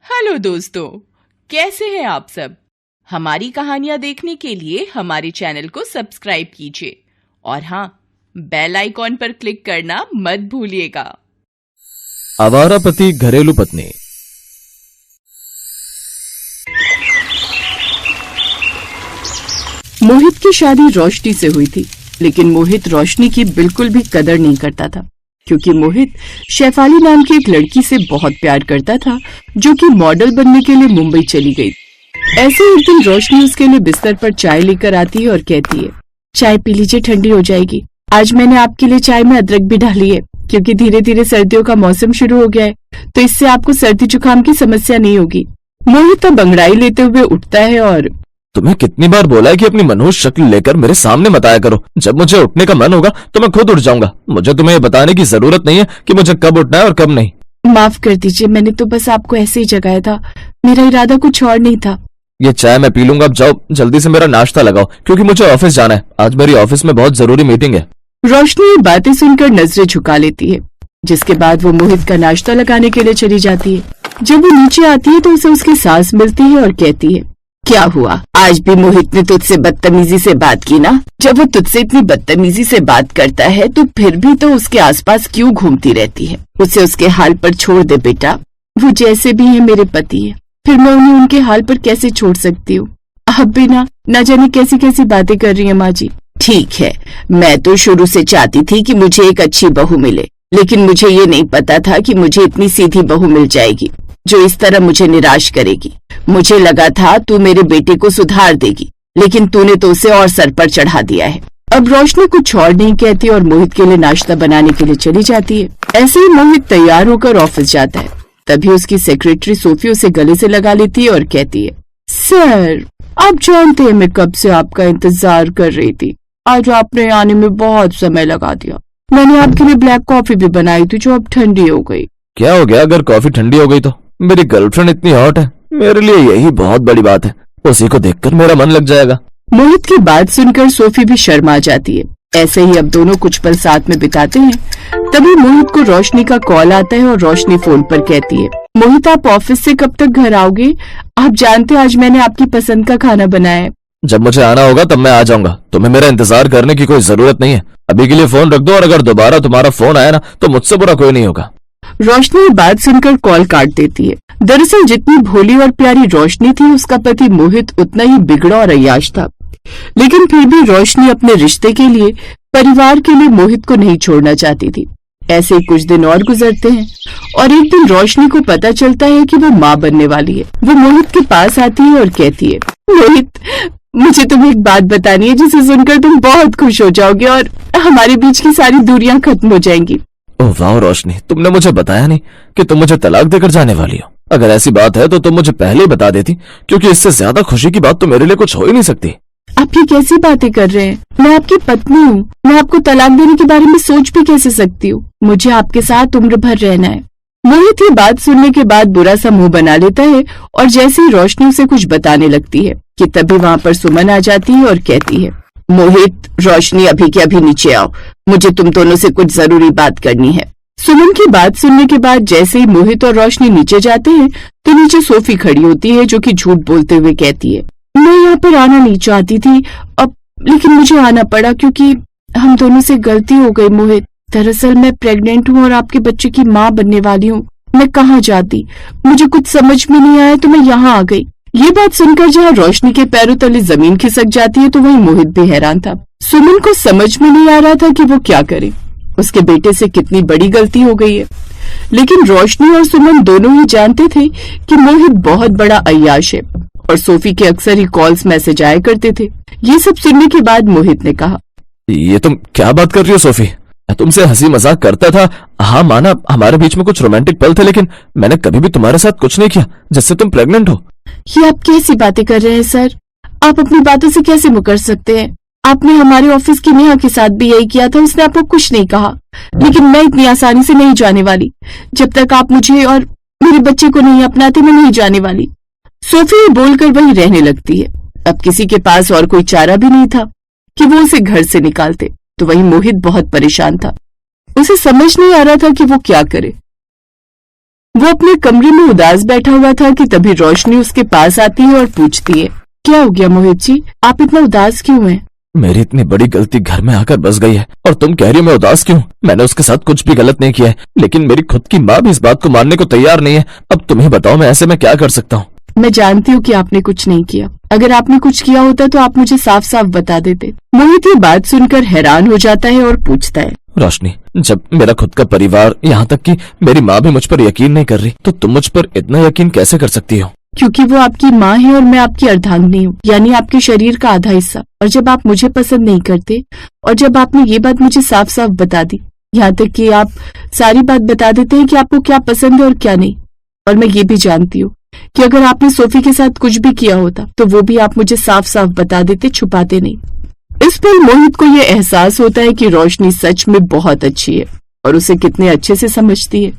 Hello दोस्तों, कैसे हैं आप सब। हमारी कहानियां देखने के लिए हमारे चैनल को सब्सक्राइब कीजिए और हाँ, बेल आइकॉन पर क्लिक करना मत भूलिएगा। आवारा पति घरेलू पत्नी। मोहित की शादी रोशनी से हुई थी, लेकिन मोहित रोशनी की बिल्कुल भी कदर नहीं करता था, क्योंकि मोहित शेफाली नाम की एक लड़की से बहुत प्यार करता था, जो कि मॉडल बनने के लिए मुंबई चली गई। ऐसे एक दिन रोशनी उसके लिए बिस्तर पर चाय लेकर आती है और कहती है, चाय पी लीजिए, ठंडी हो जाएगी। आज मैंने आपके लिए चाय में अदरक भी डाली है, क्योंकि धीरे धीरे सर्दियों का मौसम शुरू हो गया है, तो इससे आपको सर्दी जुकाम की समस्या नहीं होगी। मोहित तब अंगड़ाई लेते हुए उठता है और तुम्हें कितनी बार बोला है कि अपनी मनहूस शक्ल लेकर मेरे सामने मत आया करो। जब मुझे उठने का मन होगा तो मैं खुद उठ जाऊंगा। मुझे तुम्हें बताने की जरूरत नहीं है कि मुझे कब उठना है और कब नहीं। माफ कर दीजिए, मैंने तो बस आपको ऐसे ही जगाया था, मेरा इरादा कुछ और नहीं था। ये चाय मैं पी लूंगा, अब जाओ जल्दी से मेरा नाश्ता लगाओ, क्योंकि मुझे ऑफिस जाना है। आज मेरी ऑफिस में बहुत जरूरी मीटिंग है। रोशनी ये बातें सुनकर नजरें झुका लेती है, जिसके बाद वो मोहित का नाश्ता लगाने के लिए चली जाती है। जब वो नीचे आती है तो उसे उसकी सास मिलती है और कहती है, क्या हुआ, आज भी मोहित ने तुझसे बदतमीजी से बात की ना? जब वो तुझसे इतनी बदतमीजी से बात करता है तो फिर भी तो उसके आसपास क्यों घूमती रहती है? उसे उसके हाल पर छोड़ दे बेटा, वो जैसे भी है मेरे पति है, फिर मैं उन्हें उनके हाल पर कैसे छोड़ सकती हूँ? अब भी ना जाने कैसी कैसी बातें कर रही है माँ जी। ठीक है, मैं तो शुरू से चाहती थी कि मुझे एक अच्छी बहू मिले, लेकिन मुझे ये नहीं पता था कि मुझे इतनी सीधी बहू मिल जाएगी जो इस तरह मुझे निराश करेगी। मुझे लगा था तू मेरे बेटे को सुधार देगी, लेकिन तूने तो उसे और सर पर चढ़ा दिया है। अब रोशनी कुछ और नहीं कहती और मोहित के लिए नाश्ता बनाने के लिए चली जाती है। ऐसे ही मोहित तैयार होकर ऑफिस जाता है। तभी उसकी सेक्रेटरी सोफी उसे गले से लगा लेती है और कहती है, सर आप जानते हैं मैं कब से आपका इंतजार कर रही थी। आज आपने आने में बहुत समय लगा दिया। मैंने आपके लिए ब्लैक कॉफी भी बनाई थी जो अब ठंडी हो गई। क्या हो गया अगर कॉफी ठंडी हो गई तो? मेरी गर्लफ्रेंड इतनी हॉट है, मेरे लिए यही बहुत बड़ी बात है। उसी को देखकर मेरा मन लग जाएगा। मोहित की बात सुनकर सोफी भी शर्मा जाती है। ऐसे ही अब दोनों कुछ पल साथ में बिताते हैं। तभी मोहित को रोशनी का कॉल आता है और रोशनी फोन पर कहती है, मोहित आप ऑफिस से कब तक घर आओगे? आप जानते आज मैंने आपकी पसंद का खाना बनाया है। जब मुझे आना होगा तब मैं आ जाऊंगा। तुम्हें मेरा इंतजार करने की कोई जरूरत नहीं है। अभी के लिए फोन रख दो और अगर दोबारा तुम्हारा फोन आया ना तो मुझसे बुरा कोई नहीं होगा। रोशनी बात सुनकर कॉल काट देती है। दरअसल जितनी भोली और प्यारी रोशनी थी, उसका पति मोहित उतना ही बिगड़ा और अय्याश था। लेकिन फिर भी रोशनी अपने रिश्ते के लिए, परिवार के लिए मोहित को नहीं छोड़ना चाहती थी। ऐसे ही कुछ दिन और गुजरते हैं और एक दिन रोशनी को पता चलता है कि वो माँ बनने वाली है। वो मोहित के पास आती है और कहती है, मोहित मुझे तुम्हें एक बात बतानी है जिसे सुनकर तुम बहुत खुश हो जाओगे और हमारे बीच की सारी दूरियां खत्म हो जाएंगी। ओह वाह रोशनी, तुमने मुझे बताया नहीं कि तुम मुझे तलाक देकर जाने वाली हो। अगर ऐसी बात है तो तुम मुझे पहले ही बता देती, क्योंकि इससे ज्यादा खुशी की बात तो मेरे लिए कुछ हो ही नहीं सकती। आप ये कैसी बातें कर रहे हैं? मैं आपकी पत्नी हूँ। मैं आपको तलाक देने के बारे में सोच भी कैसे सकती हूँ? मुझे आपके साथ उम्र भर रहना है। मोहित ये बात सुनने के बाद बुरा सा मुंह बना लेता है और जैसे ही रोशनी उसे कुछ बताने लगती है कि तभी वहाँ पर सुमन आ जाती है और कहती है, मोहित रोशनी अभी के अभी नीचे आओ, मुझे तुम दोनों से कुछ जरूरी बात करनी है। सुमन की बात सुनने के बाद जैसे ही मोहित और रोशनी नीचे जाते हैं तो नीचे सोफी खड़ी होती है, जो कि झूठ बोलते हुए कहती है, मैं यहाँ पर आना नहीं चाहती थी, अब लेकिन मुझे आना पड़ा क्योंकि हम दोनों से गलती हो गई। मोहित दरअसल मैं प्रेग्नेंट हूँ और आपके बच्चे की माँ बनने वाली हूँ। मैं कहाँ जाती, मुझे कुछ समझ में नहीं आया तो मैं यहाँ आ गई। ये बात सुनकर जहाँ रोशनी के पैरों तले जमीन खिसक जाती है तो वहीं मोहित भी हैरान था। सुमन को समझ में नहीं आ रहा था कि वो क्या करे। उसके बेटे से कितनी बड़ी गलती हो गई है। लेकिन रोशनी और सुमन दोनों ही जानते थे कि मोहित बहुत बड़ा अय्याश है और सोफी के अक्सर ही कॉल्स मैसेज आया करते थे। ये सब सुनने के बाद मोहित ने कहा, ये तुम क्या बात कर रही हो सोफी? मैं तुमसे हंसी मजाक करता था। हाँ माना हमारे बीच में कुछ रोमांटिक पल थे, लेकिन मैंने कभी भी तुम्हारे साथ कुछ नहीं किया जिससे तुम प्रेग्नेंट हो। ये आप कैसी बातें कर रहे हैं सर? आप अपनी बातों से कैसे मुकर सकते हैं? आपने हमारे ऑफिस की नेहा के साथ भी यही किया था, उसने आपको कुछ नहीं कहा। लेकिन मैं इतनी आसानी से नहीं जाने वाली। जब तक आप मुझे और मेरे बच्चे को नहीं अपनाते मैं नहीं जाने वाली। सोफी बोलकर वहीं रहने लगती है। अब किसी के पास और कोई चारा भी नहीं था कि वो उसे घर से निकालते, तो वहीं मोहित बहुत परेशान था। उसे समझ नहीं आ रहा था कि वो क्या करे। वो अपने कमरे में उदास बैठा हुआ था कि तभी रोशनी उसके पास आती है और पूछती है, क्या हो गया मोहित जी, आप इतना उदास क्यों हैं? मेरी इतनी बड़ी गलती घर में आकर बस गई है और तुम कह रही हो मैं उदास क्यों? मैंने उसके साथ कुछ भी गलत नहीं किया है, लेकिन मेरी खुद की माँ भी इस बात को मानने को तैयार नहीं है। अब तुम ही बताओ मैं ऐसे में क्या कर सकता हूँ? मैं जानती हूँ कि आपने कुछ नहीं किया। अगर आपने कुछ किया होता तो आप मुझे साफ साफ बता देते। मोहित ये बात सुनकर हैरान हो जाता है और पूछता है, रोशनी, जब मेरा खुद का परिवार, यहाँ तक कि मेरी माँ भी मुझ पर यकीन नहीं कर रही, तो तुम मुझ पर इतना यकीन कैसे कर सकती हो? क्योंकि वो आपकी माँ है और मैं आपकी अर्धांगिनी हूँ, यानी आपके शरीर का आधा हिस्सा। और जब आप मुझे पसंद नहीं करते और जब आपने ये बात मुझे साफ साफ बता दी, यहाँ तक कि आप सारी बात बता देते हैं कि आपको क्या पसंद है और क्या नहीं, और मैं ये भी जानती हूँ कि अगर आपने सोफी के साथ कुछ भी किया होता तो वो भी आप मुझे साफ साफ बता देते, छुपाते नहीं। इस पर मोहित को ये एहसास होता है कि रोशनी सच में बहुत अच्छी है और उसे कितने अच्छे से समझती है।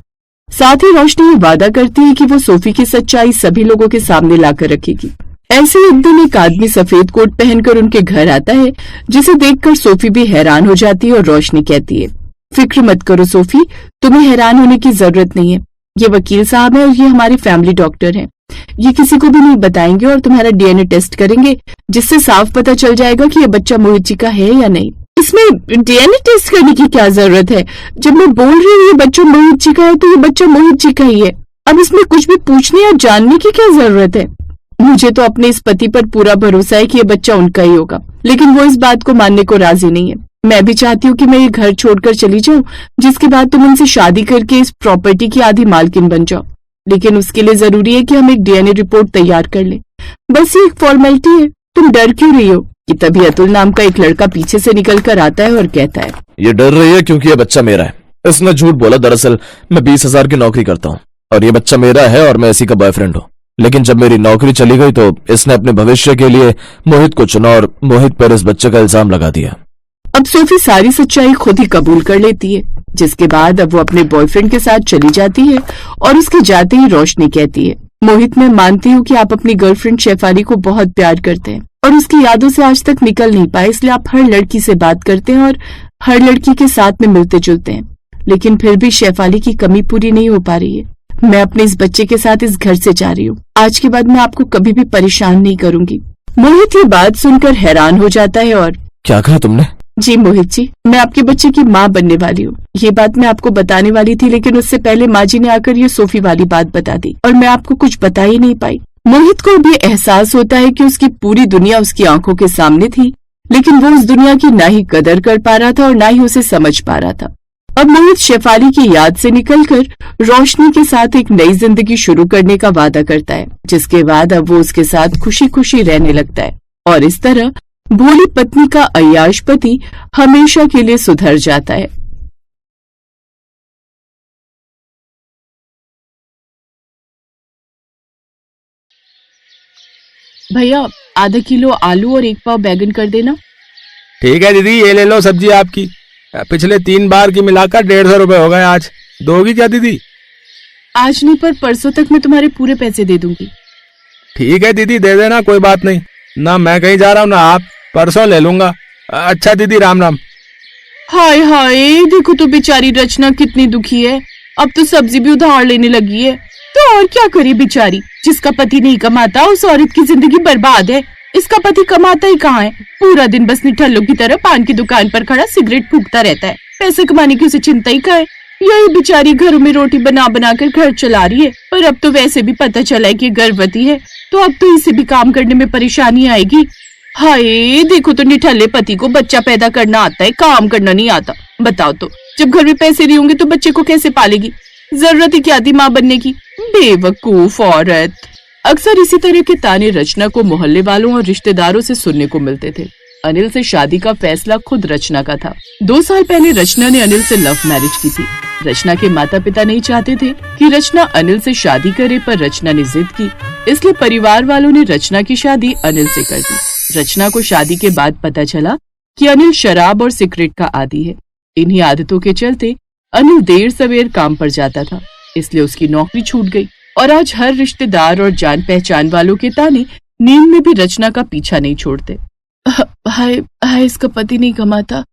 साथ ही रोशनी ये वादा करती है कि वो सोफी की सच्चाई सभी लोगों के सामने लाकर रखेगी। ऐसे एक दिन एक आदमी सफेद कोट पहनकर उनके घर आता है, जिसे देखकर सोफी भी हैरान हो जाती है और रोशनी कहती है, फिक्र मत करो सोफी, तुम्हें हैरान होने की जरूरत नहीं है। ये वकील साहब है और ये हमारे फैमिली डॉक्टर हैं। ये किसी को भी नहीं बताएंगे और तुम्हारा डीएनए टेस्ट करेंगे, जिससे साफ पता चल जाएगा कि ये बच्चा मोहित जी का है या नहीं। इसमें डीएनए टेस्ट करने की क्या जरूरत है? जब मैं बोल रही हूँ ये बच्चा मोहित जी का है तो ये बच्चा मोहित जी का ही है। अब इसमें कुछ भी पूछने या जानने की क्या जरूरत है? मुझे तो अपने इस पति पर पूरा भरोसा है कि ये बच्चा उनका ही होगा, लेकिन वो इस बात को मानने को राजी नहीं है। मैं भी चाहती हूँ कि मैं ये घर छोड़कर चली जाऊँ, जिसके बाद तुम उनसे शादी करके इस प्रॉपर्टी की आधी मालकिन बन जाओ, लेकिन उसके लिए जरूरी है कि हम एक डीएनए रिपोर्ट तैयार कर लें। बस ये एक फॉर्मेलिटी है। तुम डर क्यों रही हो? कि तभी अतुल नाम का एक लड़का पीछे से निकल कर आता है और कहता है, ये डर रही है क्योंकि ये बच्चा मेरा है। इसने झूठ बोला, दरअसल मैं 20,000 की नौकरी करता हूँ और ये बच्चा मेरा है और मैं इसी का बॉयफ्रेंड हूँ। लेकिन जब मेरी नौकरी चली गई तो इसने अपने भविष्य के लिए मोहित को चुना और मोहित पर इस बच्चे का इल्जाम लगा दिया। अब सोफी सारी सच्चाई खुद ही कबूल कर लेती है, जिसके बाद अब वो अपने बॉयफ्रेंड के साथ चली जाती है और उसके जाते ही रोशनी कहती है, मोहित, मैं मानती हूँ कि आप अपनी गर्लफ्रेंड शेफाली को बहुत प्यार करते हैं और उसकी यादों से आज तक निकल नहीं पाए, इसलिए आप हर लड़की से बात करते हैं और हर लड़की के साथ में मिलते जुलते हैं, लेकिन फिर भी शेफाली की कमी पूरी नहीं हो पा रही है। मैं अपने इस बच्चे के साथ इस घर से जा रही हूँ। आज के बाद मैं आपको कभी भी परेशान नहीं करूंगी। मोहित ये बात सुनकर हैरान हो जाता है और, क्या कहा तुमने? जी मोहित जी, मैं आपके बच्चे की माँ बनने वाली हूँ। ये बात मैं आपको बताने वाली थी, लेकिन उससे पहले माँ जी ने आकर ये सोफी वाली बात बता दी और मैं आपको कुछ बता ही नहीं पाई। मोहित को भी एहसास होता है कि उसकी पूरी दुनिया उसकी आंखों के सामने थी, लेकिन वो उस दुनिया की ना ही कदर कर पा रहा था और ना ही उसे समझ पा रहा था। अब मोहित शेफाली की याद से निकलकर रोशनी के साथ एक नई जिंदगी शुरू करने का वादा करता है, जिसके बाद अब वो उसके साथ खुशी खुशी रहने लगता है और इस तरह भोली पत्नी का अय्याश पति हमेशा के लिए सुधर जाता है। भैया, आधा किलो आलू और 1 पाव बैगन कर देना। ठीक है दीदी, ये ले लो सब्जी आपकी। पिछले 3 बार की मिलाकर 150 रुपए हो गए। आज दोगी क्या दीदी? आज नहीं, पर परसों तक मैं तुम्हारे पूरे पैसे दे दूंगी। ठीक है दीदी, दे देना, कोई बात नहीं। ना मैं कहीं जा रहा हूँ ना आप, परसों ले लूंगा। अच्छा दीदी, राम राम। हाय हाय, देखो तो बेचारी रचना कितनी दुखी है। अब तो सब्जी भी उधार लेने लगी है। तो और क्या करे बेचारी, जिसका पति नहीं कमाता उस औरत की जिंदगी बर्बाद है। इसका पति कमाता ही कहाँ है, पूरा दिन बस निठल्लों की तरह पान की दुकान पर खड़ा सिगरेट फूकता रहता है। पैसे कमाने की उसे चिंता ही क्या है। यही बेचारी घरों में रोटी बना बना कर घर चला रही है, पर अब तो वैसे भी पता चला है कि गर्भवती है, तो अब तो इसे भी काम करने में परेशानी आएगी। हाय, देखो तो निठल्ले पति को बच्चा पैदा करना आता है, काम करना नहीं आता। बताओ तो, जब घर में पैसे नहीं होंगे तो बच्चे को कैसे पालेगी? जरूरत ही क्या थी माँ बनने की, बेवकूफ औरत। अक्सर इसी तरह के ताने रचना को मोहल्ले वालों और रिश्तेदारों से सुनने को मिलते थे। अनिल से शादी का फैसला खुद रचना का था। 2 साल पहले रचना ने अनिल से लव मैरिज की थी। रचना के माता पिता नहीं चाहते थे कि रचना अनिल से शादी करे, पर रचना ने जिद की, इसलिए परिवार वालों ने रचना की शादी अनिल से कर दी। रचना को शादी के बाद पता चला कि अनिल शराब और सिगरेट का आदी है। इन्हीं आदतों के चलते अनिल देर सवेर काम पर जाता था, इसलिए उसकी नौकरी छूट गई और आज हर रिश्तेदार और जान पहचान वालों के ताने नींद में भी रचना का पीछा नहीं छोड़ते। हाय हाय, इसका पति नहीं कमाता।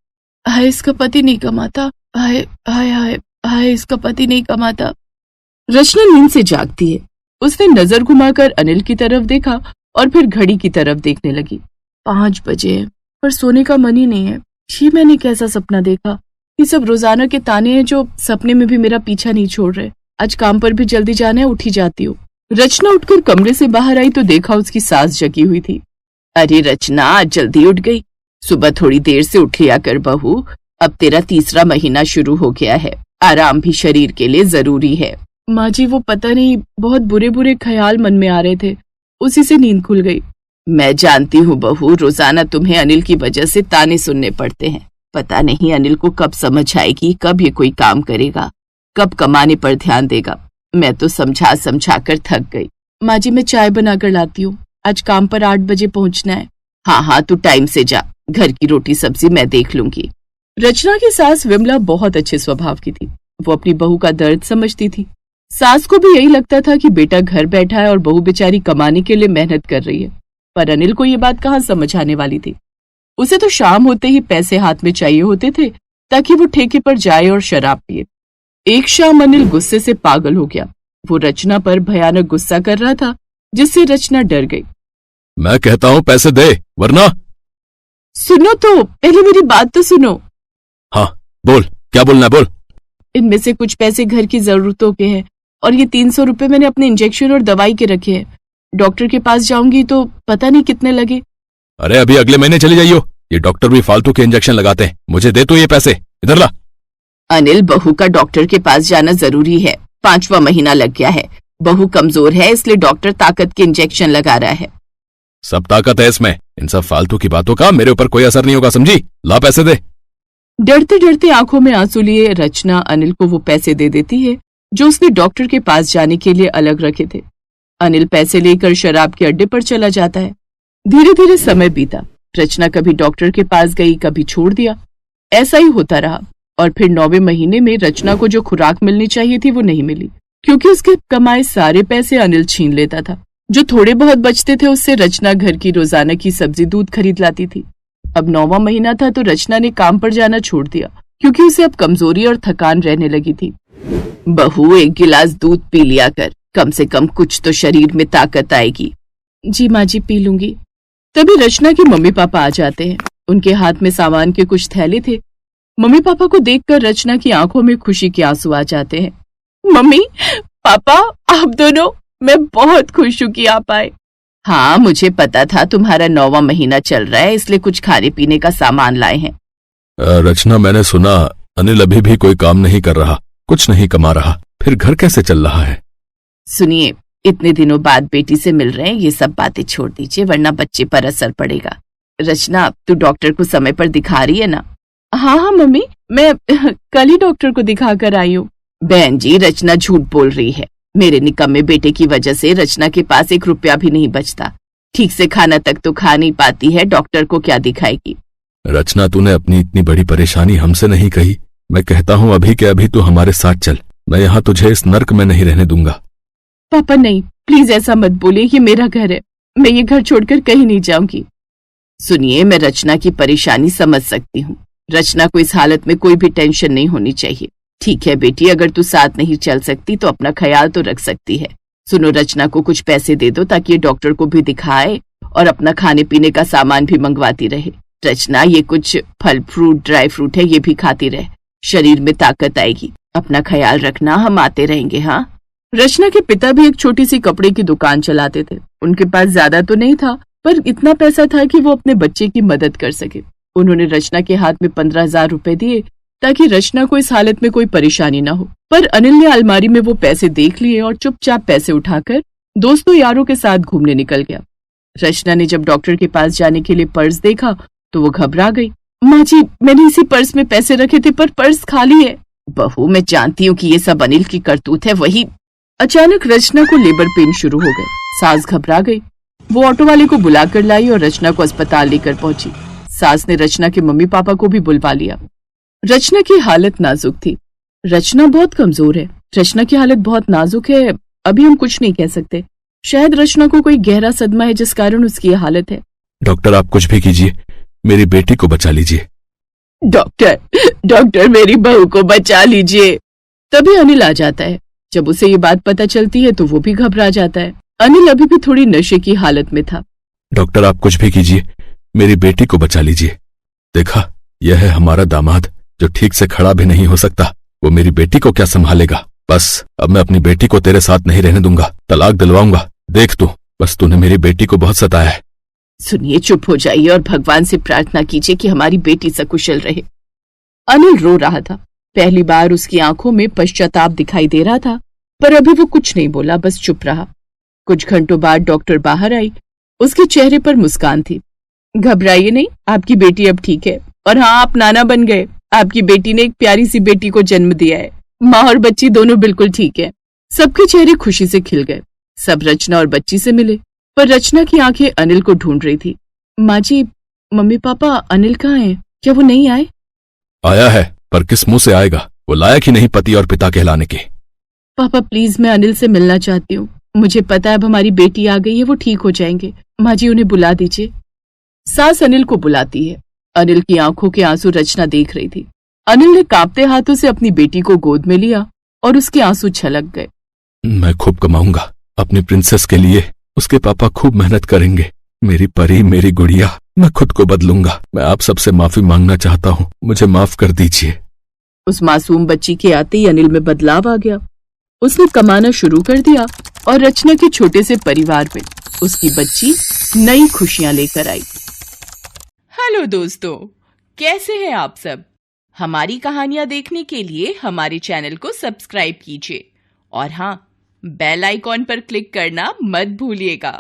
हाय, इसका पति नहीं कमाता। हाय हाय हाय हाय, इसका पति नहीं कमाता। रचना नींद से जागती है। उसने नजर घुमाकर अनिल की तरफ देखा और फिर घड़ी की तरफ देखने लगी। 5 बजे है, पर सोने का मन ही नहीं है। ये मैंने कैसा सपना देखा? ये सब रोजाना के ताने हैं जो सपने में भी मेरा पीछा नहीं छोड़ रहे। आज काम पर भी जल्दी जाना है, उठी जाती हूँ। रचना उठकर कमरे से बाहर आई तो देखा उसकी सास जगी हुई थी। अरे रचना, आज जल्दी उठ गई? सुबह थोड़ी देर से उठ लिया कर बहू, अब तेरा तीसरा महीना शुरू हो गया है, आराम भी शरीर के लिए जरूरी है। माँ जी, वो पता नहीं बहुत बुरे बुरे ख्याल मन में आ रहे थे, उसी से नींद खुल गई। मैं जानती हूँ बहू, रोजाना तुम्हें अनिल की वजह से ताने सुनने पड़ते हैं। पता नहीं अनिल को कब समझ आएगी, कब ये कोई काम करेगा, कब कमाने पर ध्यान देगा। मैं तो समझा समझा कर थक गई। माँ जी, मैं चाय बनाकर लाती हूँ, आज काम पर 8 बजे पहुँचना है। हाँ हाँ, तू टाइम से जा, घर की रोटी सब्जी मैं देख लूंगी। रचना की सास विमला बहुत अच्छे स्वभाव की थी। वो अपनी बहू का दर्द समझती थी। सास को भी यही लगता था कि बेटा घर बैठा है और बहू बेचारी कमाने के लिए मेहनत कर रही है। पर अनिल को ये बात कहाँ समझ आने वाली थी। उसे तो शाम होते ही पैसे हाथ में चाहिए होते थे ताकि वो ठेके पर जाए और शराब पिए। एक शाम अनिल गुस्से से पागल हो गया। वो रचना पर भयानक गुस्सा कर रहा था, जिससे रचना डर गई। मैं कहता हूँ पैसे दे, वरना। सुनो तो, पहले मेरी बात तो सुनो। हाँ बोल, क्या बोलना है बोल। इनमें से कुछ पैसे घर की जरूरतों के हैं और ये 300 रुपए मैंने अपने इंजेक्शन और दवाई के रखे हैं। डॉक्टर के पास जाऊंगी तो पता नहीं कितने लगे। अरे अभी अगले महीने चली जाइयो, ये डॉक्टर भी फालतू के इंजेक्शन लगाते हैं। मुझे दे तो ये पैसे, इधर ला। अनिल, बहू का डॉक्टर के पास जाना जरूरी है। 5वां महीना लग गया है, बहू कमजोर है, इसलिए डॉक्टर ताकत के इंजेक्शन लगा रहा है। सब ताकत है इसमें, इन सब फालतू की बातों का मेरे ऊपर कोई असर नहीं होगा, समझी? ला पैसे दे। डरते डरते आंखों में आंसू लिए रचना अनिल को वो पैसे दे देती है जो उसने डॉक्टर के पास जाने के लिए अलग रखे थे। अनिल पैसे लेकर शराब के अड्डे पर चला जाता है। धीरे धीरे समय बीता। रचना कभी डॉक्टर के पास गई, कभी छोड़ दिया। ऐसा ही होता रहा और फिर 9वें महीने में रचना को जो खुराक मिलनी चाहिए थी वो नहीं मिली, क्योंकि उसके कमाए सारे पैसे अनिल छीन लेता था। जो थोड़े बहुत बचते थे उससे रचना घर की रोजाना की सब्जी दूध खरीद लाती थी। अब 9वां महीना था तो रचना ने काम पर जाना छोड़ दिया, क्योंकि उसे अब कमजोरी और थकान रहने लगी थी। बहू, 1 गिलास दूध पी लिया कर, कम से कम कुछ तो शरीर में ताकत आएगी। जी माँ जी, पी लूंगी। तभी रचना के मम्मी पापा आ जाते हैं। उनके हाथ में सामान के कुछ थैले थे। मम्मी पापा को देखकर रचना की आंखों में खुशी के आंसू आ जाते हैं। मम्मी पापा, आप दोनों, मैं बहुत खुश हूँ कि आप आए। हाँ, मुझे पता था तुम्हारा 9वां महीना चल रहा है, इसलिए कुछ खाने पीने का सामान लाए हैं। रचना, मैंने सुना अनिल अभी भी कोई काम नहीं कर रहा, कुछ नहीं कमा रहा, फिर घर कैसे चल रहा है? सुनिए, इतने दिनों बाद बेटी से मिल रहे हैं, ये सब बातें छोड़ दीजिए वरना बच्चे पर असर पड़ेगा। रचना, तू डॉक्टर को समय पर दिखा रही है ना? हाँ हाँ मम्मी, मैं कल ही डॉक्टर को दिखा कर आई हूँ। बहन जी, रचना झूठ बोल रही है। मेरे निकम्मे बेटे की वजह से रचना के पास 1 रुपया भी नहीं बचता। ठीक से खाना तक तो खा नहीं पाती है, डॉक्टर को क्या दिखाएगी? रचना, तूने अपनी इतनी बड़ी परेशानी हमसे नहीं कही। मैं कहता हूँ अभी के अभी तू हमारे साथ चल, मैं यहाँ तुझे इस नर्क में नहीं रहने दूंगा। पापा नहीं, प्लीज ऐसा मत बोलिए, ये मेरा घर है, मैं ये घर छोड़कर कहीं नहीं जाऊंगी। सुनिए, मैं रचना की परेशानी समझ सकती हूँ। रचना को इस हालत में कोई भी टेंशन नहीं होनी चाहिए। ठीक है बेटी, अगर तू साथ नहीं चल सकती तो अपना ख्याल तो रख सकती है। सुनो, रचना को कुछ पैसे दे दो ताकि ये डॉक्टर को भी दिखाए और अपना खाने पीने का सामान भी मंगवाती रहे। रचना, ये कुछ फल फ्रूट, ड्राई फ्रूट है, ये भी खाती रहे, शरीर में ताकत आएगी। अपना ख्याल रखना, हम आते रहेंगे। हाँ। रचना के पिता भी एक छोटी सी कपड़े की दुकान चलाते थे। उनके पास ज्यादा तो नहीं था, पर इतना पैसा था कि वो अपने बच्चे की मदद कर सके। उन्होंने रचना के हाथ में 15,000 रुपए दिए ताकि रचना को इस हालत में कोई परेशानी न हो। पर अनिल ने अलमारी में वो पैसे देख लिए और चुपचाप पैसे उठाकर दोस्तों यारों के साथ घूमने निकल गया। रचना ने जब डॉक्टर के पास जाने के लिए पर्स देखा तो वो घबरा गई। माँ जी, मैंने इसी पर्स में पैसे रखे थे पर पर्स खाली है। बहू, मैं जानती हूँ कि ये सब अनिल की करतूत है, वही। अचानक रचना को लेबर पेन शुरू हो गए। सास घबरा गई। वो ऑटो वाले को बुलाकर लाई और रचना को अस्पताल लेकर पहुंची। सास ने रचना के मम्मी पापा को भी बुलवा लिया। रचना की हालत नाजुक थी। रचना बहुत कमजोर है। रचना की हालत बहुत नाजुक है, अभी हम कुछ नहीं कह सकते। शायद रचना को कोई गहरा सदमा है जिस कारण उसकी ये हालत है। डॉक्टर, आप कुछ भी कीजिए, मेरी बेटी को बचा लीजिए। डॉक्टर, डॉक्टर, मेरी बहू को बचा लीजिए। तभी अनिल आ जाता है। जब उसे ये बात पता चलती है तो वो भी घबरा जाता है। अनिल अभी भी थोड़ी नशे की हालत में था। डॉक्टर आप कुछ भी कीजिए, मेरी बेटी को बचा लीजिए। देखा, यह है हमारा दामाद जो ठीक से खड़ा भी नहीं हो सकता। वो मेरी बेटी को क्या संभालेगा। बस अब मैं अपनी बेटी को तेरे साथ नहीं रहने दूंगा, तलाक दिलवाऊंगा। देख तू, बस तूने मेरी बेटी को बहुत सताया है। सुनिए, चुप हो जाइए और भगवान से प्रार्थना कीजिए कि हमारी बेटी सकुशल रहे। अनिल रो रहा था। पहली बार उसकी आंखों में पश्चाताप दिखाई दे रहा था, पर अभी वो कुछ नहीं बोला, बस चुप रहा। कुछ घंटों बाद डॉक्टर बाहर आई। उसके चेहरे पर मुस्कान थी। घबराइए नहीं, आपकी बेटी अब ठीक है। और हाँ, आप नाना बन गए। आपकी बेटी ने एक प्यारी सी बेटी को जन्म दिया है। माँ और बच्ची दोनों बिल्कुल ठीक है। सबके चेहरे खुशी से खिल गए। सब रचना और बच्ची से मिले, पर रचना की आंखें अनिल को ढूंढ रही थी। माँ जी, मम्मी पापा, अनिल कहाँ हैं? क्या वो नहीं आए? आया है, पर किस मुंह से आएगा? वो लायक ही नहीं पति और पिता कहलाने के। पापा प्लीज, मैं अनिल से मिलना चाहती हूँ। मुझे पता है अब हमारी बेटी आ गई है, वो ठीक हो जाएंगे। माँ जी, उन्हें बुला दीजिए। सास अनिल को बुलाती है। अनिल की आंखों के आंसू रचना देख रही थी। अनिल ने कांपते हाथों से अपनी बेटी को गोद में लिया और उसके आंसू छलक गए। मैं खूब कमाऊंगा अपनी प्रिंसेस के लिए। उसके पापा खूब मेहनत करेंगे। मेरी परी, मेरी गुड़िया, मैं खुद को बदलूंगा। मैं आप सबसे माफी मांगना चाहता हूँ, मुझे माफ कर दीजिए। उस मासूम बच्ची के आते ही अनिल में बदलाव आ गया। उसने कमाना शुरू कर दिया और रचना के छोटे से परिवार में उसकी बच्ची नई खुशियां लेकर आई। हेलो दोस्तों, कैसे हैं आप सब? हमारी कहानियां देखने के लिए हमारे चैनल को सब्सक्राइब कीजिए और हाँ, बेल आइकॉन पर क्लिक करना मत भूलिएगा।